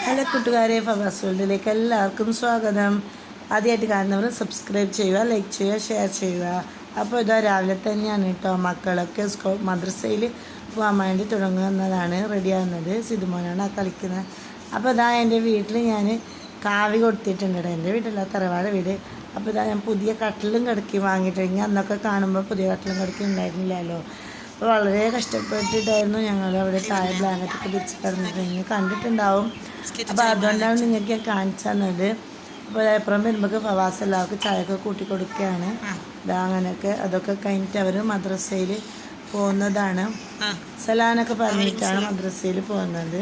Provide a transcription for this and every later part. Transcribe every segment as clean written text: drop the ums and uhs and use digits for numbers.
Hello കൂട്ടുകാരെ, ഫവാസ് വേൾഡിലേക്ക് എല്ലാവർക്കും സ്വാഗതം. ആദ്യമായിട്ട് കാണുന്നവർ സബ്സ്ക്രൈബ് ചെയ്യുക, ലൈക്ക് ചെയ്യുക, ഷെയർ ചെയ്യുക. അപ്പോൾ ഇതാ രാവിലെ തന്നെയാണ് കേട്ടോ മക്കളൊക്കെ മദ്രസയിൽ പോകാൻ വേണ്ടി തുടങ്ങുന്നതാണ്, റെഡിയാകുന്നത്. സിതുമോനാണ് ആ കളിക്കുന്നത്. അപ്പോൾ ഇതാ എൻ്റെ വീട്ടിൽ ഞാൻ കാവി കൊടുത്തിട്ടുണ്ട് കേട്ടോ. എൻ്റെ വീട്ടിലല്ല, തറവാട് വീട്. അപ്പോൾ ഇതാ ഞാൻ പുതിയ കട്ടിലും കിടക്കി വാങ്ങിയിട്ടുണ്ടെങ്കിൽ അന്നൊക്കെ കാണുമ്പോൾ പുതിയ കട്ടിലും കിടക്കി ഉണ്ടായിരുന്നില്ലല്ലോ. അപ്പോൾ വളരെ കഷ്ടപ്പെട്ടിട്ടായിരുന്നു ഞങ്ങൾ അവിടെ താഴെ ബ്ലാങ്കറ്റൊക്കെ തിരിച്ച് കിടന്നിട്ടുണ്ടെങ്കിൽ കണ്ടിട്ടുണ്ടാവും. അപ്പോൾ അതുകൊണ്ടാണ് നിങ്ങൾക്ക് ഞാൻ കാണിച്ചു തന്നത്. അപ്പോൾ അപ്പുറം വരുമ്പോൾ ഫവാസ് എല്ലാവർക്കും ചായയൊക്കെ കൂട്ടി കൊടുക്കുകയാണ്. ഇതാ അങ്ങനെയൊക്കെ അതൊക്കെ കഴിഞ്ഞിട്ട് അവർ മദ്രസയിൽ പോകുന്നതാണ്. സലാനൊക്കെ പറഞ്ഞിട്ടാണ് മദ്രസയിൽ പോകുന്നത്.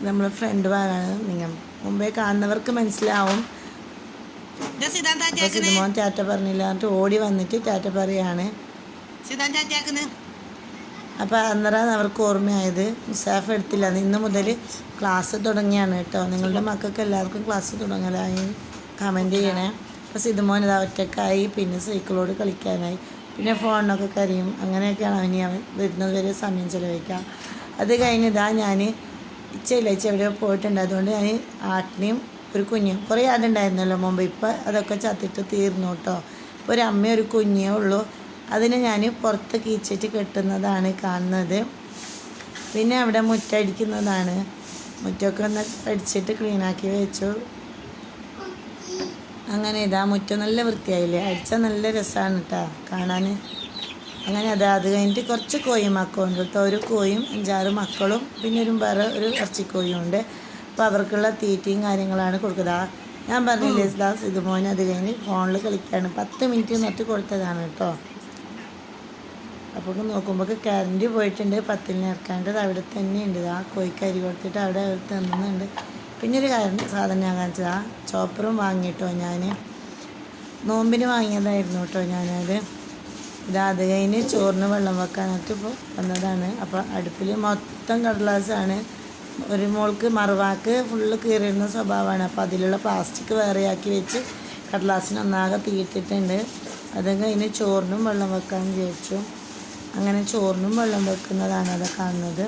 നമ്മൾ ഫ്രണ്ട് ഭാഗമാണ്. നിങ്ങൾ മുമ്പേ കാണുന്നവർക്ക് മനസ്സിലാവും. സിനിമോൻ ടാറ്റ പറഞ്ഞില്ല എന്നിട്ട് ഓടി വന്നിട്ട് ടാറ്റ പറയാണ്. അപ്പോൾ അന്നേരം അവർക്ക് ഓർമ്മയായത് മുസാഫ് എടുത്തില്ല. ഇന്ന് മുതൽ ക്ലാസ് തുടങ്ങിയാണ് കേട്ടോ. നിങ്ങളുടെ മക്കൾക്ക് എല്ലാവർക്കും ക്ലാസ് തുടങ്ങലായി കമൻറ്റ് ചെയ്യണേ. അപ്പോൾ സിതുമോൻ ഇതാ ഒറ്റക്കായി, പിന്നെ സൈക്കിളോട് കളിക്കാനായി, പിന്നെ ഫോണിനൊക്കെ കരയും. അങ്ങനെയൊക്കെയാണ് അവന് വരുന്നത് വരെ സമയം ചിലവഴിക്കുക. അത് കഴിഞ്ഞ് ഇതാ ഞാൻ ഇച്ചയില്ല, എവിടെയോ പോയിട്ടുണ്ട്. അതുകൊണ്ട് ഞാൻ ആട്ടിനെയും ഒരു കുഞ്ഞും, കുറേ ആടുണ്ടായിരുന്നല്ലോ മുമ്പ്, ഇപ്പം അതൊക്കെ ചത്തിട്ട് തീർന്നു കേട്ടോ. ഇപ്പോൾ ഒരു അമ്മയും ഒരു കുഞ്ഞേ ഉള്ളൂ. അതിനെ ഞാൻ പുറത്ത് കീച്ചിട്ട് കെട്ടുന്നതാണ് കാണുന്നത്. പിന്നെ അവിടെ മുറ്റടിക്കുന്നതാണ്. മുറ്റമൊക്കെ ഒന്ന് അടിച്ചിട്ട് ക്ലീനാക്കി വെച്ചു. അങ്ങനെ ഇതാ മുറ്റം നല്ല വൃത്തിയായില്ലേ, അടിച്ചാൽ നല്ല രസമാണ് കേട്ടോ കാണാൻ. അങ്ങനെ അത് കഴിഞ്ഞിട്ട് കുറച്ച് കോഴി മക്കളുണ്ട് കേട്ടോ. ഒരു കോയും 5-6 മക്കളും പിന്നെ വേറെ ഒരു ഇറച്ചിക്കോയും ഉണ്ട്. അപ്പോൾ അവർക്കുള്ള തീറ്റയും കാര്യങ്ങളാണ് കൊടുക്കുന്നത്. ഞാൻ പറഞ്ഞില്ലേ സിതുമോൻ അത് കഴിഞ്ഞ് ഫോണിൽ കളിക്കുകയാണ്. 10 മിനിറ്റ് നട്ട് കൊടുത്തതാണ് കേട്ടോ. അപ്പോൾ നോക്കുമ്പോൾ കറണ്ട് പോയിട്ടുണ്ട്. 10-ന് ഇറക്കാണ്ടത് അവിടെ തന്നെ ഉണ്ട്. ആ കോഴിക്ക് അരി കൊടുത്തിട്ട് അവിടെ തിന്നുന്നുണ്ട്. പിന്നെ ഒരു സാധനം ഞാൻ കാണിച്ചത്, ആ ചോപ്പറും വാങ്ങിയിട്ടോ. ഞാൻ നോമ്പിന് വാങ്ങിയതായിരുന്നു കേട്ടോ ഞാനത്. അത് കഴിഞ്ഞ് ചോറിന് വെള്ളം വെക്കാനായിട്ട് ഇപ്പോൾ വന്നതാണ്. അപ്പോൾ അടുപ്പിൽ മൊത്തം കടലാസാണ്. ഒരു മോൾക്ക് മറുവാക്ക് ഫുള്ള് കീറിയിരുന്ന സ്വഭാവമാണ്. അപ്പോൾ അതിലുള്ള പ്ലാസ്റ്റിക് വേറെയാക്കി വെച്ച് കടലാസിന് ഒന്നാകെ തീയിട്ടിട്ടുണ്ട്. അത് കഴിഞ്ഞ് ചോറിനും വെള്ളം വെക്കാൻ വിചാരിച്ചു. അങ്ങനെ ചോറിനും വെള്ളം വെക്കുന്നതാണ് അത് കാണുന്നത്.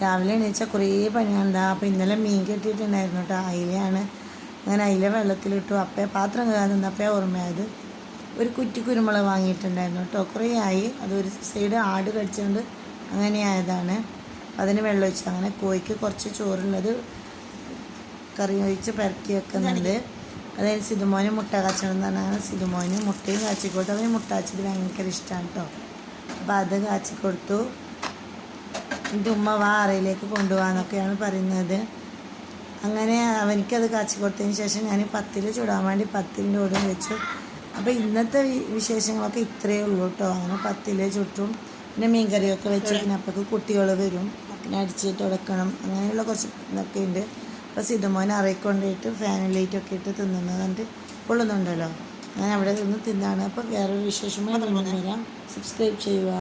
രാവിലെ എണീച്ചാൽ കുറേ പണിയുണ്ടാകും. അപ്പോൾ ഇന്നലെ മീൻ കെട്ടിയിട്ടുണ്ടായിരുന്നു കേട്ടോ. അയിലയാണ്. അങ്ങനെ അയില വെള്ളത്തിലിട്ടു. അപ്പോൾ പാത്രം കഴുകാൻ നിന്നപ്പോൾ ഓർമ്മയായത് ഒരു കുറ്റി കുരുമുളക് വാങ്ങിയിട്ടുണ്ടായിരുന്നു കേട്ടോ. കുറേ ആയി. അതൊരു സൈഡ് ആട് കടിച്ചുകൊണ്ട് അങ്ങനെ ആയതാണ്. അതിന് വെള്ളം ഒഴിച്ചു. അങ്ങനെ കോഴിക്ക് കുറച്ച് ചോറുള്ളത് കറി ഒഴിച്ച് പരക്കി വെക്കുന്നുണ്ട്. അതായത് സിതുമോന് മുട്ട കാച്ചണം എന്ന് പറഞ്ഞാൽ സിതുമോന് മുട്ടയും കാച്ചി കൊടുത്തു. അവന് മുട്ട കാച്ചത് ഭയങ്കര ഇഷ്ടമാണ് കേട്ടോ. അപ്പോൾ അത് കാച്ചി കൊടുത്തു. എൻ്റെ ഉമ്മ അറയിലേക്ക് കൊണ്ടുപോകാമെന്നൊക്കെയാണ് പറയുന്നത്. അങ്ങനെ അവനിക്കത് കാച്ചി കൊടുത്തതിന് ശേഷം ഞാൻ പത്തിൽ ചുടാൻ വേണ്ടി 10-ൻ്റെ ഓടും വെച്ചു. അപ്പോൾ ഇന്നത്തെ വിശേഷങ്ങളൊക്കെ ഇത്രയേ ഉള്ളൂ കേട്ടോ. അങ്ങനെ 10 ചുട്ടും പിന്നെ മീൻകറിയൊക്കെ വെച്ചു. പിന്നെ അപ്പോഴേക്ക് കുട്ടികൾ വരും, പിന്നെ അടിച്ചിട്ട് ഉടക്കണം, അങ്ങനെയുള്ള കുറച്ച് ഇതൊക്കെ ഉണ്ട്. അപ്പോൾ സിതുമോൻ അറയിൽ കൊണ്ടുപോയിട്ട് ഫാൻ ലൈറ്റൊക്കെ ഇട്ട് തിന്നുന്നത് കണ്ട് കൊള്ളുന്നുണ്ടല്ലോ. ഞാൻ അവിടെ നിന്ന് തിന്നാണ്. അപ്പോൾ വേറൊരു വിശേഷമായി വരാം. സബ്സ്ക്രൈബ് ചെയ്യുക.